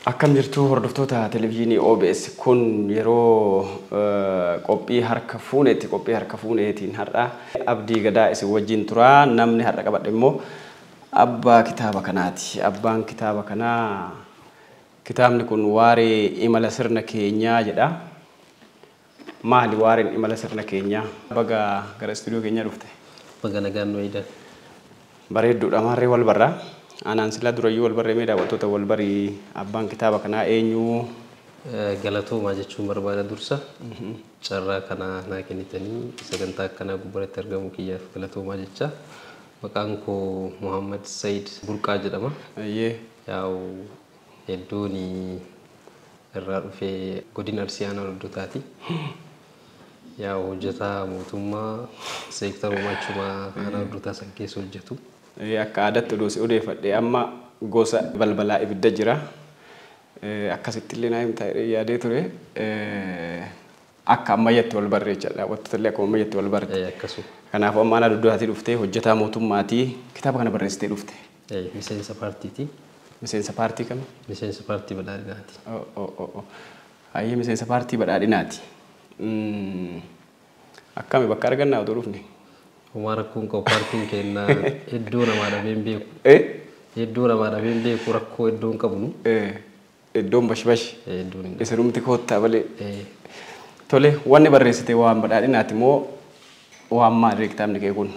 Akkam jirtu hordoftoota televezyiinii OBS kun yeroo qophii harka fuuneetiin har'a Abdii Gadaa isin wajjin tura. Namni har'a qabadhe immoo abbaa kitaaba kanaati. Abbaan kitaaba kanaa kitaabni kun Waaree Imala Sirna Keenyaa jedha. Maali waareen imala sirna keenyaa? Baga gara istuudiyoo keenyaa dhufte. Baga nagaan wayda. Bareedduudha maarree wal barraa. Anaan sila durayyuu wal barree meedaa wantoota wal barii abbaan kitaaba kanaa eenyu? Galatoomaa jechuun barbaada dursa. Carraa kanaa naa kennitanii sagantaa akkanaa gubbaratti argamu kiyyaaf galatoomaa jecha. Maqaan koo Muhammad Said Burqaa jedhama. Yaa'u hedduun irraa dhufee godina Arsii Aanaa Doddotaati. Yaa'u hojjetaa mootummaa seektara uumachumaa Aanaa Doddotaa san keessa hojjetu. Akka aadaatti odeeffadhe amma gosa balbalaa ibidda jira. Akkasitti illee naa himtaa yaadee ture. Akka ammayyaatti wal barree jedha. Wantoota illee akka ammayyaatti wal barree. Akkasuma. Kanaafuu amma Aanaa Doddotaatii dhuftee hojjetaa mootummaatii kitaaba kana barreessitee dhufte. Miseensa paartiiti. Miseensa paartii kam? Miseensa paartii badhaadhinaati. Hayyee miseensa paartii badhaadhinaati. Akkami bakka argannaa otoo dhufne? Waan rakkoon qabu paartiin kennaa iddoo namaa dhabeen beeku. Iddoo namaa dhabeen beeku rakkoo iddoon qabnu. Iddoon bashi. Isa dhumti koottaa malee. Tole wanni barreessite waan badhaadhinaati moo waan maalii kitaabni kee kun?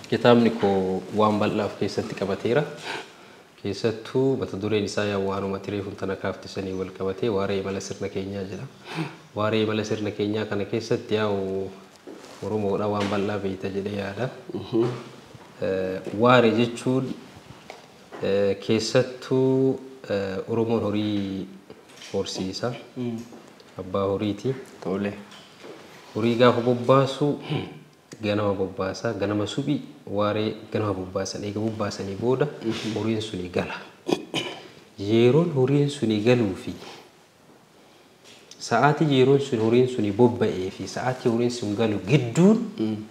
Kitaabni koo waan bal'aaf keessatti qabateera. Keessattuu mata dureen isaa yaa waanuma tiree funtana kaaftisanii wal qabatee Waaree Imala Sirna Keenyaa jedha. Waaree Imala Sirna Keenyaa kana keessatti yaa'u Oromoodha waan bal'aa beeyta jedhee yaada. Waaree jechuun keessattuu Oromoon horii horsiisa. Abbaa horiiti. Tole. Horii gaafa bobbaasu ganama bobbaasa. Ganama subii waaree ganama bobbaasan. Eega bobbaasanii booda horiin suni gala. Yeroon horiin suni galuu fi sa'aatii yeroon sun horiin suni bobba'ee fi sa'aatii horiin sun galu gidduun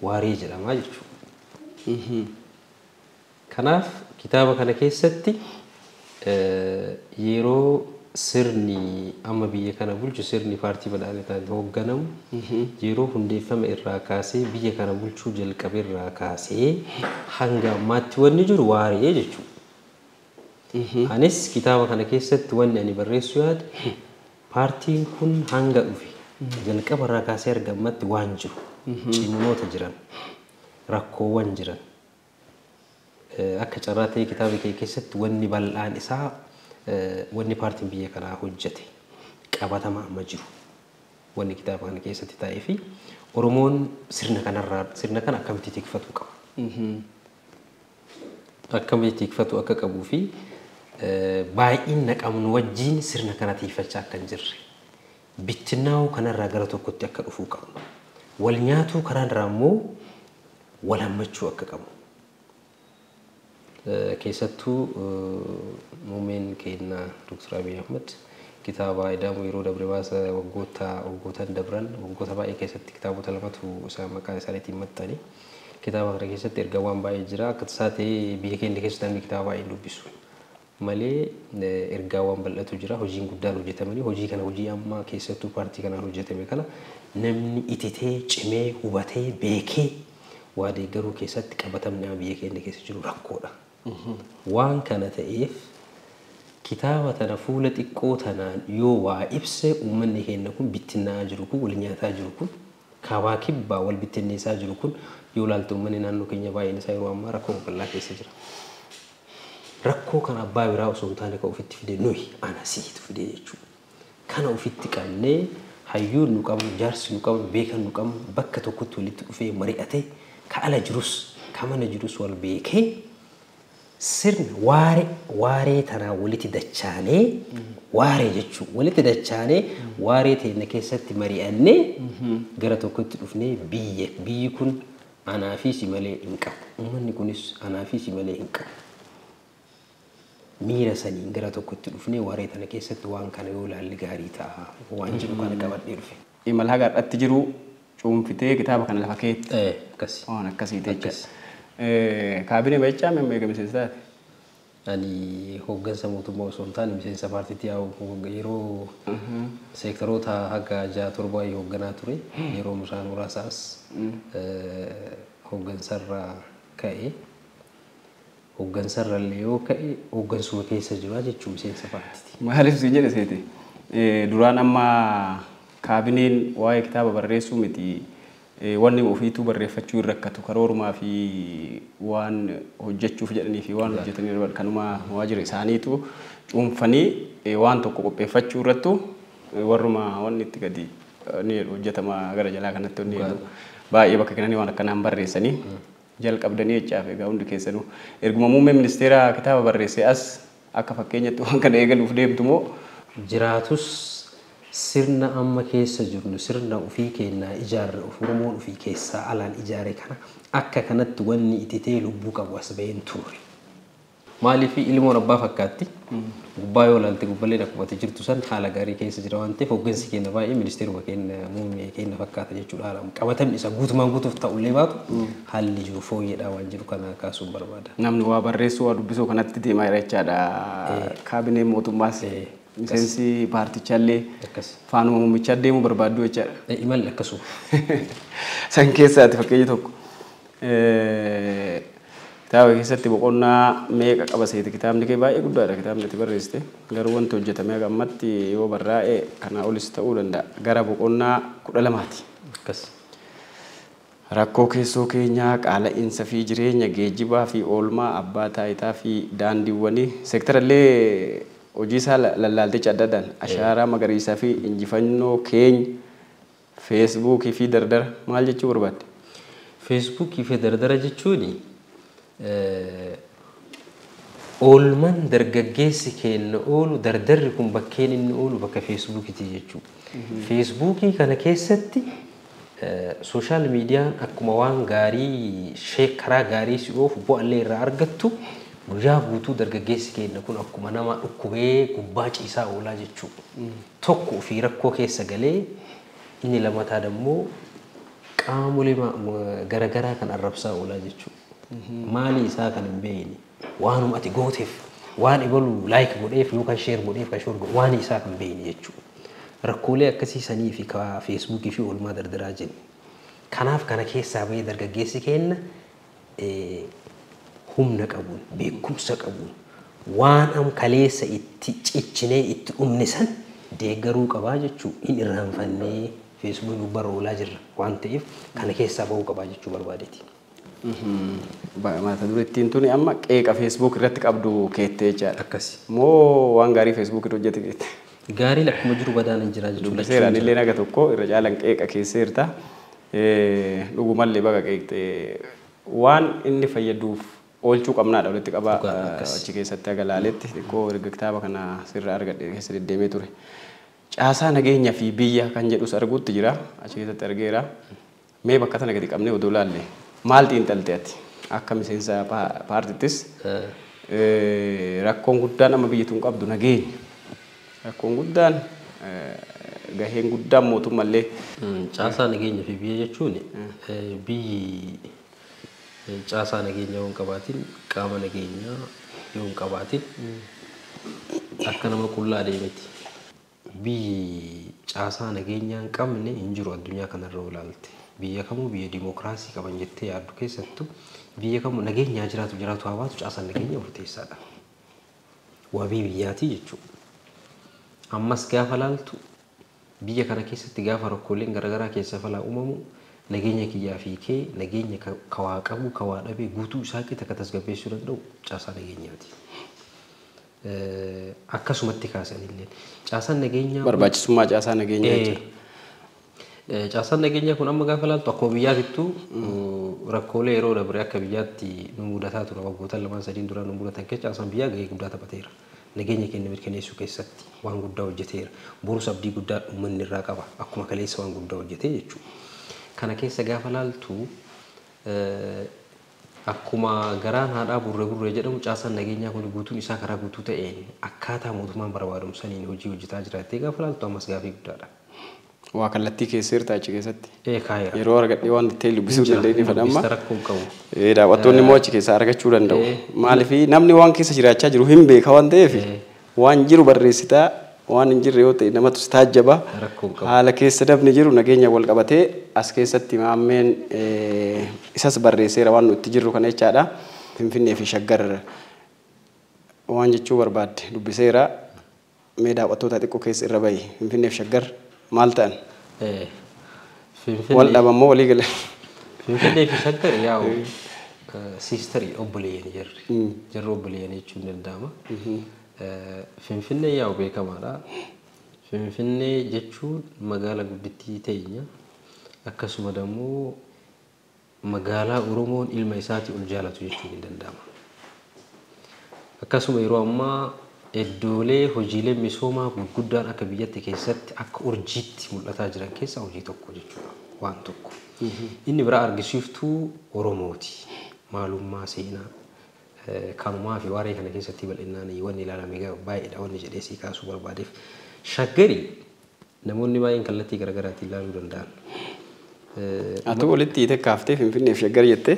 waaree jedhama jechuudha. Kanaaf kitaaba kana keessatti yeroo sirni amma biyya kana bulchu sirni paartii badhaadhinaatiin hoogganamu yeroo hundeeffame irraa kaasee biyya kana bulchuu jalqabe irraa kaasee hanga ammaatti wanni jiru waaree jechuudha. Anis kitaaba kana keessatti wanni ani barreessu yaada paartiin kun hanga dhufe jalqaba irraa kaasee arga ammatti waan jiru ciminoota jiran rakkoowwan jiran akka carraa ta'e kitaaba kee keessatti wanni bal'aan isaa wanni paartiin biyya kanaa hojjete qabatama amma jiru wanni kitaaba kana keessatti taa'ee fi Oromoon sirna kana akkamitti tikfatu qaba. Akkamitti tikfatu akka qabuu fi baay'ina qabnu wajjin sirna kana tiifachaa akka hin jirre bittinnaa'uu kanarraa gara tokkotti akka dhufuu qabnu wal nyaatuu kanarraa immoo wal hammachuu akka qabnu. Keessattuu muummeen keenya Dr. Abiy Ahmed kitaaba ida'amu yeroo dabre baasa waggootaan dabran waggoota baay'ee keessatti kitaabota lamatu isaa maqaa isaaniitiin maxxane. Kitaaba kana keessatti ergaawwan baay'ee jira. Akka tasaa ta'ee biyya keenya keessatti namni kitaaba baay'ee dubbisu malee ergaawwan bal'atu jira. Hojiin guddaan hojjetamanii hojii kana hojii amma keessattuu paartii kanaan hojjetame kana namni ititee cimee hubatee beekee waa deeggaruu keessatti qabatamni biyya keenya keessa jiru rakkoodha. Waan kana ta'eef kitaaba tana fuula xiqqoo tanaan yoo waa ibse uummanni keenya kun bittinnaa'aa jiru kun wal nyaataa jiru kun kaabaa kibbaa wal bittinneessaa jiru kun yoo ilaaltu uummanni naannoo keenya baay'een isaa yeroo ammaa rakkoo bal'aa keessa jira. Rakkoo kana abbaa biraa osoo hin taane kan ofitti fide nuyi ana siitu fide jechuudha. Kana ofitti qabnee hayyuun nu qabnu jaarsi nu qabnu beekan nu qabnu bakka tokkotti walitti dhufee mari'atee ka ala jirus ka mana jirus wal beekee sirna waaree tanaa walitti dachaanee waaree jechuun walitti dachaanee waaree teenya keessatti mari'annee gara tokkotti dhufnee biyyi kun anaa fi si malee hin qabu. Uummanni kunis anaa fi si malee hin qabu. Miira saniin gara tokkotti dhufnee waaree tana keessatti waan kana yoo ilaalle gaarii ta'a waan jiru kana qabadhee dhufe. Imala hagaadhaatti jiru cuunfitee kitaaba kana lafa keetti. Akkasii. Waan akkasii jecha. Kaabinee baay'ichaa memmeeqa miseensa taate? ani hooggansa mootummaa osoo hin taane miseensa paartiitti yeroo seektaroota haga 6-7 hoogganaa ture yeroo musaan muraasaas hooggansarra ka'e hooggansarra illee yoo ka'e hooggansuma keessa jira jechuun miseensa paartiiti. Maaliif si jedhe seete duraan amma kaabineen waa'ee kitaaba barreessuu miti wanni ofiitu barreeffachuu irra rakkatu karoorumaa fi waan hojjechuuf jedhanii fi waan hojjetanii kanuma waajjira isaaniitu cuunfanii waan tokko qopheeffachuu irrattu warruma wanni itti gadi ni hojjetama gara jalaa kanatti ni baay'ee bakka kananii waan akkanaan barreessanii jalqabdanii jechaaf egaa hundi keessanuu erguma muummee ministeera kitaaba barreessee as akka fakkeenyatti waan kana eegaluuf deemtu moo jiraatus sirna amma keessa jirnu sirna ofii keenyaa ijaarre Oromoon ofii keessaa alaan ijaare kana akka kanatti wanni ititee lubbuu qabu as baheen ture. Maaliif ilmoon abbaa fakkaatti gubbaa yoo ilaalte gubballeen akkuma jirtu san haala gaarii keessa jira waan ta'eef hooggansi keenya baay'ee ministeeruma keenya muummee keenya fakkaata jechuudha. Qabatamni isa guutumaan guutuuf ta'ullee baatu haalli jiru fooyyedhaa waan jiru kana kaasuun barbaada. Namni waa barreessuu waa dubbisuu kanatti deemaa jira jechaadha. Kaabineen mootummaas miseensi paartichallee faanuma muummicha deemuu barbaaddu jechaadha. Imalli akkasuma. San keessaati fakkeenya tokko. Kitaaba keessatti boqonnaa meeqa qaba seeti kitaabni kee baay'ee guddaadha kitaabni itti barreessite garuu wanti hojjetamee gammatti yoo barraa'e kana olis ta'uu danda'a gara boqonnaa 12ti. Akkas. Rakkoo keessoo keenyaa qaala'insa fi jireenya geejjibaa fi oolmaa abbaa taayitaa fi daandiiwwanii seektarallee hojii isaa lallaalticha adda addaan ashaaraa magariisaa fi injifannoo keenya feesbuukii fi dardara maal jechuu barbaadde? Feesbuukii fi dardara jechuuni oolman dargaggeessi keenya oolu dardarri kun bakkeen inni oolu bakka feesbuukiiti jechuudha. Feesbuukii kana keessatti sooshaal miidiyaan akkuma waan gaarii karaa gaarii si oofu bu'aallee irraa argattu guyyaa guutuu dargaggeessi keenya kun akkuma nama dhukkubee gubbaa ciisaa oolaa jechuudha. Tokko ofii rakkoo keessa galee inni lammataa immoo qaamolee garagaraa kan arrabsaa oolaa jechuudha. Maali isaa kan hin beekne waanuma ati gooteef waan ibalu like godheef yookaan share godheef kan share godhe waan isaa kan beekne jechuudha. Rakkoolee akkasii sanii fi feesbuukii fi oolmaa dardaraa jenna. Kanaaf kana keessaa bahee dargaggeessi keenya humna qabuun beekumsa qabuun waan am kaleessa itti ciccinee itti dhumne san deeggaruu qabaa jechuudha. Hin irraanfannee feesbuukii bara oolaa jirra waan ta'eef kana keessaa bahuu qabaa jechuu barbaadeeti. Mata durettiin tuni amma qeeqa feesbuuk irratti qabdu keettee jechaadha. Akkasi. Moo waan gaarii feesbuuk irra hojjete keette? Gaarii lakkuma jiru badaan hin jira jechuudha. Seeraan illee naga tokko irra caalan qeeqa keesseerta. Dhugumallee baga qeeqxee waan inni fayyaduuf oolchuu qabnaadha walitti qabaa achi keessatti agalaaletti xiqqoo erga kitaaba kana sirra argadhe keessa deddeemee ture. Caasaa nageenya fi biyya kan jedhus arguutti jira achi keessatti argeera. Mee bakka tana gadi qabnee odoo laalle maal xiinxalte ati akka miseensa paartittis rakkoon guddaan amma biyyi tun qabdu nageenya. Rakkoon guddaan gaheen guddaan mootummallee caasaa nageenya fi biyya jechuun biyyi caasaa nageenya yoo hin qabaatin qaama nageenyaa yoo hin qabaatin akka nama qullaa deemeti. Biyyi caasaa nageenyaa hin qabne hin jiru addunyaa kanarra ilaalte. Biyya kamuu biyya dimookiraasii qaban jettee yaaddu keessattuu biyya kamuu nageenyaa jiraatu hawaatu caasaan nageenya murteessaadha. Wabii biyyaatii jechuudha. Ammas gaafa laaltu biyya kana keessatti gaafa rakkooleen garaagaraa keessa falaa uumamu nageenya kiyyaa fi kee nageenya kawaa qabu kawaa dhabee guutuu isaa qixa akka tasgabbeessuu danda'u caasaa nageenyaati. Akkasumatti kaasanillee caasaan nageenyaa barbaachisummaa caasaa nageenyaa jechuudha. Caasaan nageenyaa kun amma gaafa laaltu akkuma biyyaatittuu rakkoolee yeroo dabre akka biyyaatti nu mudataa ture waggoota 2-3 dura nu mudatan keessa caasaan biyyaa gahee guddaa taphateera. Nageenya keenya mirkaneessuu keessatti waan guddaa hojjeteera. Borus abdii guddaa uummanni irraa qaba akkuma kaleessa waan guddaa hojjetee jechuudha. Kana keessa gaafa laaltu akkuma garaan haadhaa burree jedhamu caasaan nageenyaa kun guutuun isaa karaa guutuu ta'een akkaataa mootummaan barbaadamu saniin hojii hojjetaa jiraatee gaafa laaltu ammas gaafii guddaadha. Waa kallattii keesseerta achi keessatti. Kaayira. Yeroo argadhee waan ta'e dubbisuu dandeenye fadhamma. Rakkoo qabu. Daawwattoonni immoo achi keessaa argachuu danda'u. Maaliif namni waan keessa jiraachaa jiru hin beeka waan ta'eef waan jiru barreessitaa waan hin jirre yoo ta'e namatu si taajjaba. Haala keessa dabni jiru nageenya wal qabatee as keessatti maammeen isas barreesseera waan nuti jirru kana jechaadha. Finfinnee fi Shaggar waan jechuu barbaadde dubbiseera. Mee daawwattoota xiqqoo keessa irra bahi Finfinnee fi Shaggar maal ta'an? Wal dhabamoo walii galee? Finfinnee fi Shaggar yaa'u siistarii obboleeyyan jirri. Jirri obboleeyyan jechuun danda'ama. Finfinnee yaa'u beekamaadha. Finfinnee jechuun magaalaa guddittii teenya akkasuma immoo magaalaa Oromoon ilma isaatii ol jaalatu jechuun ni danda'ama. Akkasuma yeroo ammaa iddoolee hojiilee misoomaa gurguddaan akka biyyatti keessatti akka urjiitti mul'ataa jiran keessaa hojii tokko jechuudha. Waan tokko. Inni biraa argisiiftuu Oromooti. Maalummaa seenaa kanumaa fi waaree kana keessatti bal'inaan wanni ilaalame baay'eedha wanni jedhee sii kaasuu barbaadeef. Shaggari namoonni baay'een kallattii garaagaraatiin ilaaluu danda'an. Ati walitti hiite kaaftee Finfinnee fi Shaggar jettee?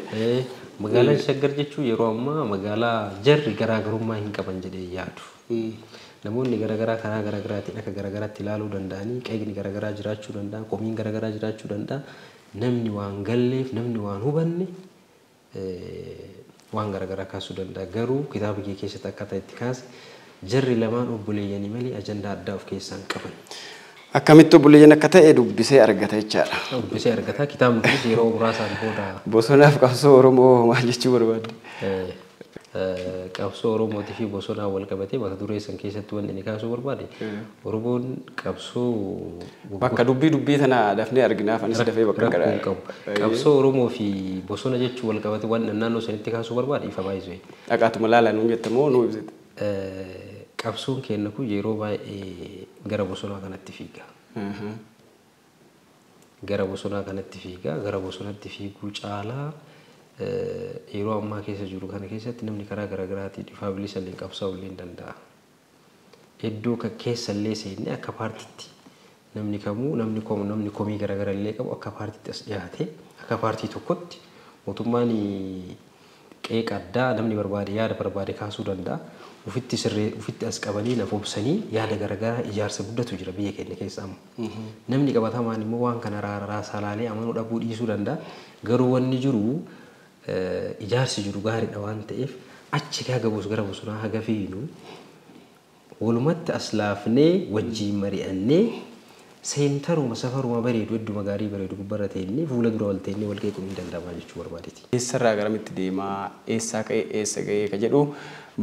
Magaalaan Shaggar jechuun yeroo ammaa magaalaa jarri garaagarummaa hin qaban jedhee yaadu. Namoonni garaagaraa karaa garaagaraatiin akka garaagaraatti ilaaluu danda'anii qeeqni garaagaraa jiraachuu danda'a, komiin garaagaraa jiraachuu danda'a. Namni waan galleef, namni waan hubanne waan garaagaraa kaasuu danda'a. Garuu kitaaba kee keessatti akkaataa itti kaase jarri lamaan obboleeyyanii malee ajandaa addaa of keessaa hin qaban. Akkamitti obboleeyyan akka ta'e dubbisee argata jechaadha. Dubbisee argata. Kitaabni kunis yeroo muraasaan booda. Bosonaaf qabsoo Oromoo maal jechuu barbaadde? Qabsoo Oromootii fi bosonaa wal qabatee mata duree san keessatti wanti inni kaasuu barbaade. Oromoon qabsoo. Bakka dubbii tana dafnee arginaaf anis dafee bakka garaa qabu. Qabsoo Oromoo fi bosona jechuu wal qabatee wanti naannoo sanitti kaasuu barbaade ifa baay'isee. Dhaqaatuma laalaa nuun jettamoo nuu ibsite? Qabsoon keenya kun yeroo baay'ee gara bosonaa kanatti fiiga. Gara bosonaa kanatti fiiga. Gara bosonatti fiiguu caalaa yeroo ammaa keessa jiru kana keessatti namni karaa garaagaraatiin dhifaa bilisa illee qabsaa'uu illee danda'a. Iddoo keessa illee seenne akka paartiitti namni kamuu namni komii garaagaraa illee qabu akka paartiitti as dhiyaate akka paartii tokkotti mootummaan qeeqa addaa namni barbaade yaada barbaade kaasuu danda'a. Ufitti as qabanii naaf obsanii yaada garaagaraa ijaarsa guddatu jira biyya keenya keessa amma. Namni qabatamaan immoo waan kana raasaa laalee amanuu dhabuu dhiisuu danda'a. Garuu wanni jiru ijaarsi jiru gaariidha waan ta'eef achi gaa gabuus gara bosonaa haga fiinu walumatti as laafnee wajjiin mari'annee seentaruma safaruma bareedu idduma gaarii bareedu gubbarra teennee fuula dura wal teennee wal qeequu ni danda'ama jechuu barbaadeeti. Eessarraa garamitti deemaa eessaa ka'e eessa ga'ee ka jedhu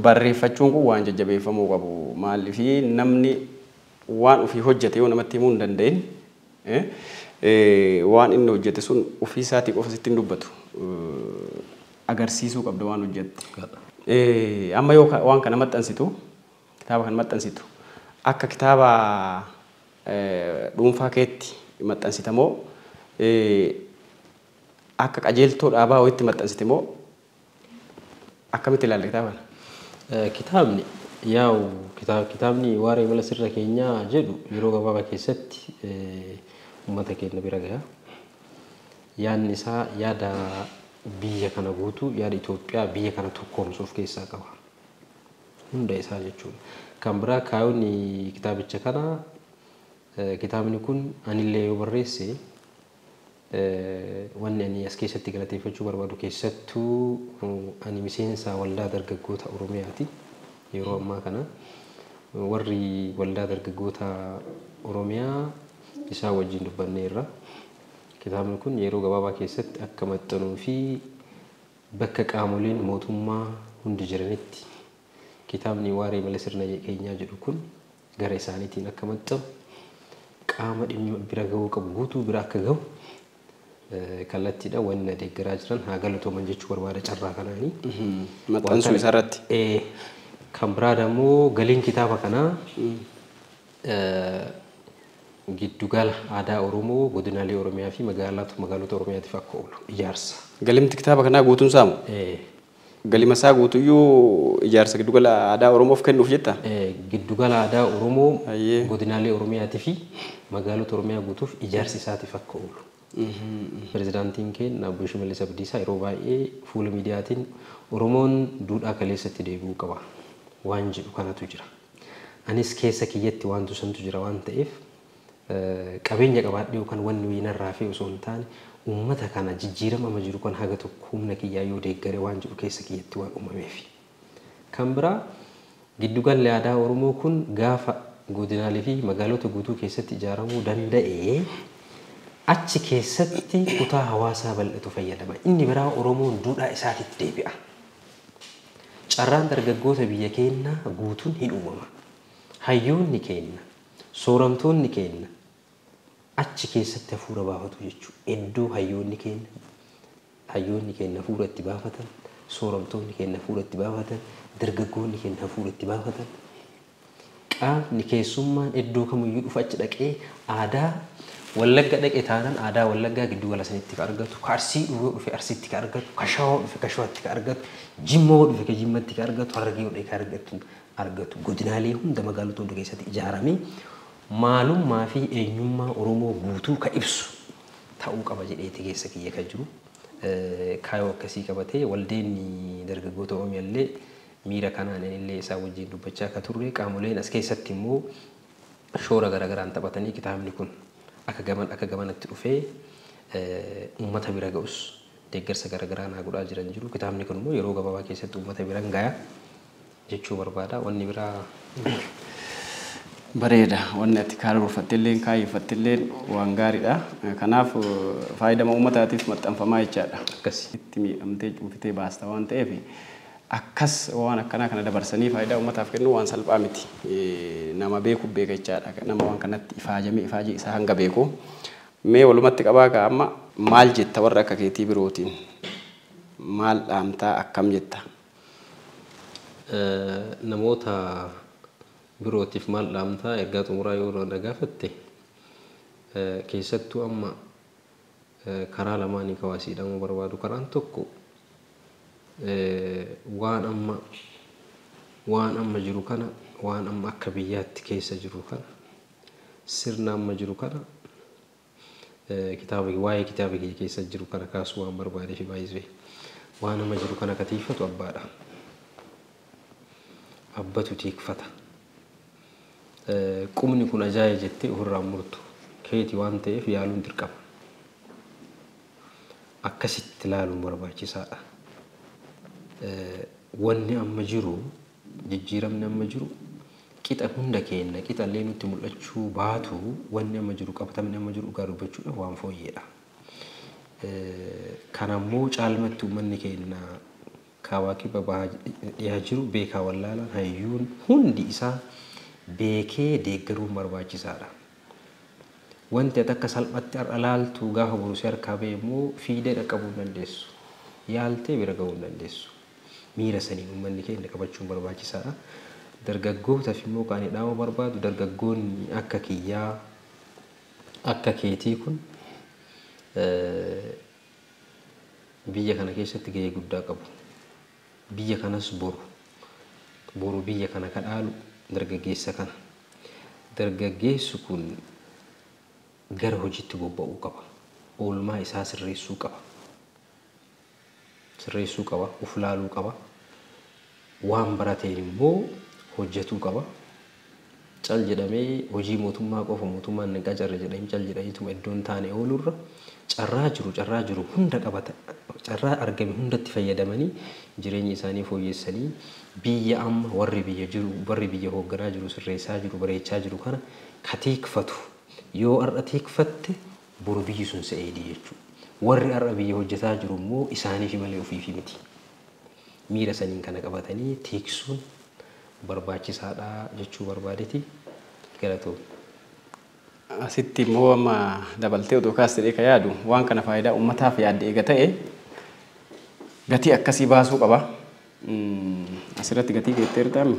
barreeffachuun kun waan jajjabeeffamuu qabu maaliif namni waan ofii hojjete yoo namatti himuu hin danda'in waan inni hojjete sun ofii isaatii qofa sitti hin dubbatu agarsiisuu qabda waan hojjette. Amma yoo waan kana maxxansitu kitaaba kana maxxansitu akka kitaaba dhuunfaa keetti maxxansitamoo akka qajeeltoo dhaabaa ho'itti maxxansitamoo akkamitti ilaalle kitaaba kana? Kitaabni yaa'u kitaabni waaree mala sirra keenyaa jedhu yeroo gabaabaa keessatti uummata keenya bira gaha. Yaadni isaa yaada biyya kana guutuu yaada Itoophiyaa biyya kana tokkoomsuuf keessaa qaba. Hunda isaa jechuudha. Kan biraa kaayyoon kitaabicha kana kitaabni kun anillee yoo barreesse wanni ani as keessatti galateeffachuu barbaadu keessattuu ani miseensa waldaa dargaggoota Oromiyaati. Yeroo ammaa kana warri waldaa dargaggoota Oromiyaa isaa wajjin dubbanneerra. Kitaabni kun yeroo gabaabaa keessatti akka maxxanuu fi bakka qaamoleen mootummaa hundi jiranitti kitaabni waaree mala sirna keenyaa jedhu kun gara isaaniitiin akka maxxanu qaama dhimma bira gahuu qabu guutuu bira akka gahu kallattiidha wanni deeggaraa jiran haa galatooman jechuu barbaada carraa kanaanii. Maxxansuu isaarratti. Kan biraa immoo galiin kitaaba kanaa giddugala aadaa Oromoo godinaalee Oromiyaa fi magaalota Oromiyaatiif akka oolu ijaarsa. Galimti kitaaba kanaa guutuun saamu? Galima isaa guutuyyuu ijaarsa giddugala aadaa Oromoof kennuuf jetta? Giddugala aadaa Oromoo Ayyee. godinaalee Oromiyaatii fi magaalota Oromiyaa guutuuf ijaarsi isaatiif akka oolu. Pirezidaantiin keenya Obbo Shimallis Abdiisaa yeroo baay'ee fuula miidiyaatiin Oromoon duudhaa kaleessatti deebi'uu qaba waan jedhu kanatu jira. Anis keessa kiyyatti wantu santu jira waan ta'eef qabeenya qabaadhee yookaan wanni wiinarraa fi osoo hin taane uummata kana jijjiirama amma jiru kan haga tokko humna kiyyaa yoo deeggare waan jiru keessa kiyyatti waan uumameef. Kan biraa giddugalli aadaa Oromoo kun gaafa godinaalee fi magaalota guutuu keessatti ijaaramuu danda'e achi keessatti kutaa hawaasaa bal'atu fayyadama. Inni biraa Oromoon duudhaa isaatiitti deebi'a. Carraan dargaggoota biyya keenyaa guutuun hin uumama. Hayyoonni keenya, sooramtoonni keenya achi keessatti hafuura baafatu jechuudha. Iddoo hayyoonni keenya hafuura itti baafatan, sooramtoonni keenya hafuura itti baafatan, dargaggoonni keenya hafuura itti baafatan. Qaamni keessummaan iddoo kamiyyuu dhufa achi dhaqee aadaa Wallagga dhaqee taanaan aadaa Wallaggaa giddugala sanitti ka argatu, Arsii dhufe Arsiitti ka argatu, Shawaa dhufe Shawaatti ka argatu, Jimmaa dhufe Jimmatti ka argatu, Harargee dhufe ka argatu. Godinaalee hunda magaalota hunda keessatti ijaaramee maalummaa fi eenyummaa Oromoo guutuu ka ibsu ta'uu qaba jedheeti keessa kiyya kan jiru. Kaayoo akkasii qabatee waldeenni dargaggoota Oromiyaallee miira kanaan illee isaa wajjin dubbachaa akka turre qaamoleen as keessatti immoo shoora garagaraan taphatanii kitaabni kun akka gamanatti dhufee uummata bira ga'us deeggarsa garagaraa naa godhaa jiran jiru. Kitaabni kun immoo yeroo gabaabaa keessatti uummata bira ga'a jechuu barbaada. Wanni biraa bareeda. Wanni ati karoorfattillee kaayeffattillee waan gaariidha. Kanaaf faayidama uummataatiif maxxanfamaa jechaadha. akkasi. Itti miidhamtee cuuftee baasta waan ta'eef akkas waan akkanaa kana dabarsanii faayidaa uummataaf kennu waan salphaa miti. Nama beeku beeka jechaadha. Nama waan kanatti ifaajee isaa hanga beeku. Mee walumatti qabaa ka amma maal jetta warra akka keetii birootiin? Maal dhaamtaa akkam jetta? Namoota birootiif maal dhaamtaa ergaa xumuraa yoo gaafatte keessattuu amma karaa lamaanii kawaasiidhamuu barbaadu. Karaan tokko waan amma jiru kana waan amma akka biyyaatti keessa jiru kana sirna amma jiru kana waa'ee kitaaba kee keessa jiru kana kaasuu waan barbaadee fi baay'isee waan amma jiru kana katiifatu abbaadha. Abbatu tiikfata. Qumni kun ajaa'iba jettee ofirraa murtu keeti waan ta'eef yaaluun dirqama. Akkasitti ilaaluun barbaachisaadha. Wanni amma jiru jijjiiramni amma jiru qixa hunda keenya qixallee nutti mul'achuu baatu wanni amma jiru qabatamni amma jiru dhugaa dubbachuudhaaf waan fooyyeedha. Kanammoo caalmatti uummanni keenya kaawaa kibba dhiyaa jiru beekaa wallaalaan hayyuun hundi isaa beekee deeggaruun barbaachisaadha. Wanti ati akka salphatti alaaltu gaafa buruusee harkaa ba'e immoo fiidee dhaqqabuu dandeessu. Yaaltee bira ga'uu dandeessu. Miira saniin uummanni keenya qabachuun barbaachisaadha. Dargaggootaaf immoo kan dhaama barbaadu dargaggoonni akka kiyyaa akka keetii kun biyya kana keessatti gahee guddaa qabu. Biyya kanas boru biyya kana kan dhaalu dargaggeessa kana. Dargaggeessu kun gara hojiitti bobba'uu qaba. Oolmaa isaa sirreessuu qaba. Uf laaluu qaba. Waan barateen immoo hojjetuu qaba. Cal jedhamee hojii mootummaa qofa mootummaan nagaa carra jedhamee cal jedhameetuma iddoon taane oolurra carraa jiru hunda qabata. Carraa argame hundatti fayyadamanii jireenya isaanii fooyyessanii biyya amma warri biyya hoogganaa jiru sirreessaa jiru bareechaa jiru kana katiikfatu. Yoo har'a tiikfatte boru biyyi sun se'eedii jechuudha. Warri har'a biyya hojjetaa jiru immoo isaaniif malee ofiifi miti. Miira saniin kana qabatanii tiiksuun barbaachisaadha jechuu barbaadeeti. Galatoom. Asitti immoo amma dabaltee odoo kaastee ka yaadu waan kana faayidaa uummataaf yaadde eega ta'e gatii akkasii baasuu qaba. Asirratti gatii keetteertaami.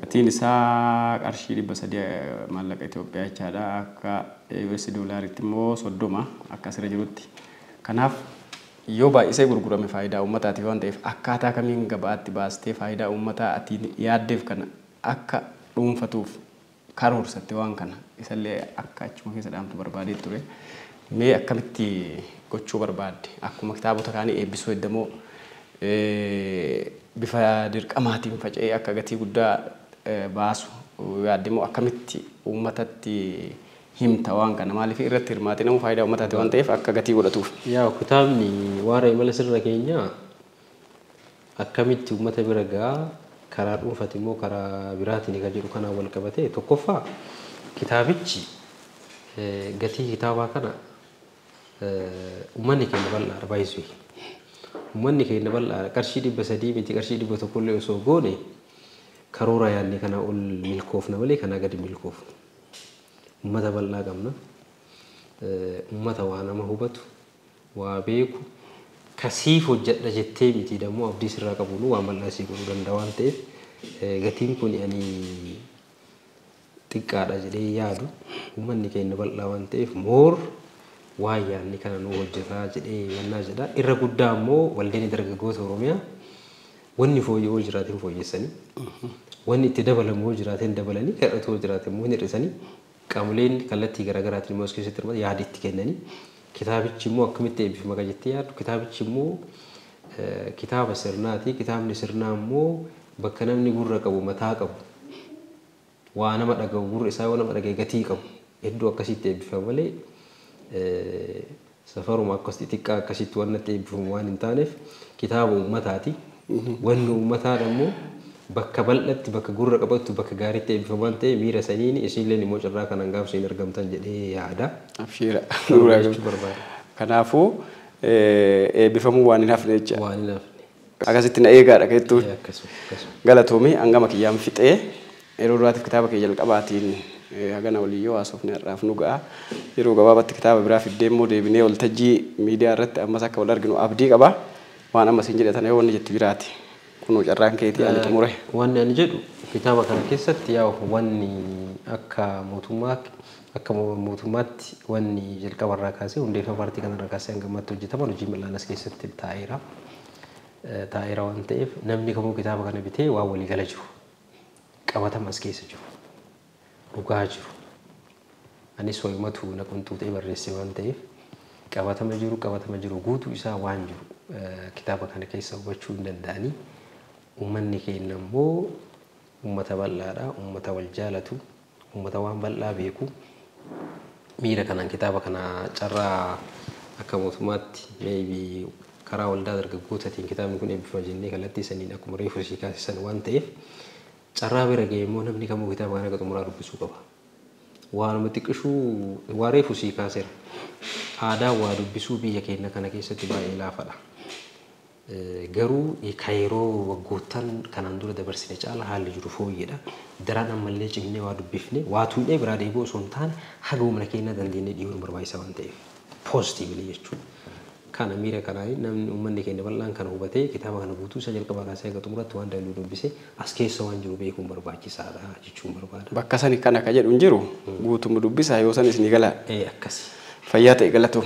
Gatiin isaa qarshii 300 maallaqa Itoophiyaa jechaadha. Akka US doolaaritti immoo 30 akka asirra jirutti. Kanaaf yoo baay'isee gurgurame faayidaa uummataatiif waan ta'eef akkaataa kamiin gabaatti baastee faayidaa uummataa ati yaaddeef kana akka dhuunfatuuf karoorsatte waan kana isallee akka achuma keessa dhaamtu barbaadee ture. Mee akkamitti gochuu barbaadde akkuma kitaabota kaanii eebbisuu eddamoo bifa dirqamaatiin faca'ee akka gatii guddaa baasu yaaddemoo akkamitti uummatatti himta waan kana maaliif irratti hirmaate namu faayidaa uummataati waan ta'eef akka gatii godhatuuf. Yaa kitaabni waara imala sirra keenya akkamitti uummata bira gahaa karaa dhuunfati immoo karaa biraatiin kan jedhu kanaan wal qabatee tokkoffaa kitaabichi gatii kitaabaa kana uummanni keenya bal'aadha baay'isuu. Uummanni keenya bal'aadha qarshii 300 miti qarshii 100 illee osoo goone karoora yaadne kana ol milkoofna malee kana gadi milkoofna. Ummata bal'aa qabna. Ummata waa nama hubatu, waa beeku, kasiif hojjedha jettee miti dammoo abdii sirraa qabuun waan bal'aa sii godhuu danda'a waan ta'eef gatiin kun ani xiqqaadha jedhee yaadu uummanni keenya bal'aa waan ta'eef moor waa yaadni kana nu hojjetaa jedhee mannaa jedha. Irra guddaa immoo waldeen dargaggoota Oromiyaa wanni fooyya'oo jiraatiin fooyyessanii wanni itti dabalamoo jiraatiin dabalanii kadhatoo jiraatiin immoo hin hir'isanii qaamoleen kallattii garaagaraatiin immoo as keessatti hirmaatan yaada itti kennanii kitaabichi immoo akkamitti eebbifama kan jettee yaaddu kitaabichi immoo kitaaba sirnaati. Kitaabni sirnaa immoo bakka namni gurra qabu mataa qabu waa nama dhaga'u gurra isaa waa nama dhaga'e gatii qabu hedduu akkasitti eebbifama malee safaruma akkasitti xiqqaa akkasitti waan natti eebbifamu waan hin taaneef kitaaba uummataati. Wanni uummataa immoo bakka bal'atti bakka gurra qabattu bakka gaariitti eebbifamu waan ta'e miira saniin isinleen immoo carraa kanaan gaafsa hin argamtan jedhee yaada. Abshiira. Kanaafuu eebbifamuu waan hin hafne jecha. Waan hin hafne. Akkasitti na eegaadha keessattuu. Galatoomii hangama kiyyaan fixee yeroo duraatiif kitaaba kee jalqabaatiin hagana waliyyoo haasofne har'aaf nu ga'a. Yeroo gabaabatti kitaaba biraa fiddee immoo deebinee waltajjii miidiyaa irratti ammas akka wal arginu abdii qaba. Waan ammas hin jedhatan yoo wanni jettu jiraati. Kunuu carraan keetii ani xumure. Wanni ani jedhu kitaaba kana keessatti yaa wanni akka mootummaatti wanni jalqabarraa kaasee hundeeffama paartii kanarraa kaasee hanga ammaatti hojjetaman hojii bal'aan as keessatti taa'eera. Taa'eera waan ta'eef namni kamuu kitaaba kana bitee waa walii gala jiru. Qabatama as keessa jiru. Dhugaa jiru. Anis waymatu na qunxuutee barreesse waan ta'eef qabatama jiru guutuu isaa waan jiru kitaaba kana keessa hubachuu hin danda'anii. Uummanni keenya immoo uummata bal'aadha, uummata wal jaalatu, uummata waan bal'aa beeku. Miira kanaan kitaaba kana carraa akka mootummaatti maybe karaa waldaa dargaggootaatiin kitaabni kun eebbifama jennee kallattii saniin akkuma reefu sii kaasisan waan ta'eef carraa bira ga'e immoo namni kamuu kitaaba kana xumuraa dubbisuu qaba. Waanuma xiqqishuu waa reefu sii kaaseera. Aadaa waa dubbisuu biyya keenya kana keessatti baay'ee laafadha. Garuu kaayiroo waggoottan kanaan dura dabarsine caala haalli jiru fooyyedha. Daraan ammallee cimnee waa dubbifne waa tuudhee biraa deebi'uu osoo hin taane haga humna keenya dandeenyee dhiyeessuun barbaachisaa waan ta'eef poozitiivli jechuudha. Kana miira kanaan namni uummanni keenya bal'aan kana hubatee kitaaba kana guutuu isa jalqabaa kaasee hanga xumuraatti waan danda'u dubbisee as keessa waan jiru beekuun barbaachisaadha jechuun barbaada. Bakka sani kana ka jedhu hin jiru guutummaa dubbisaa yoo sanis ni gala. Akkasi. Fayyaa ta'e galatoom.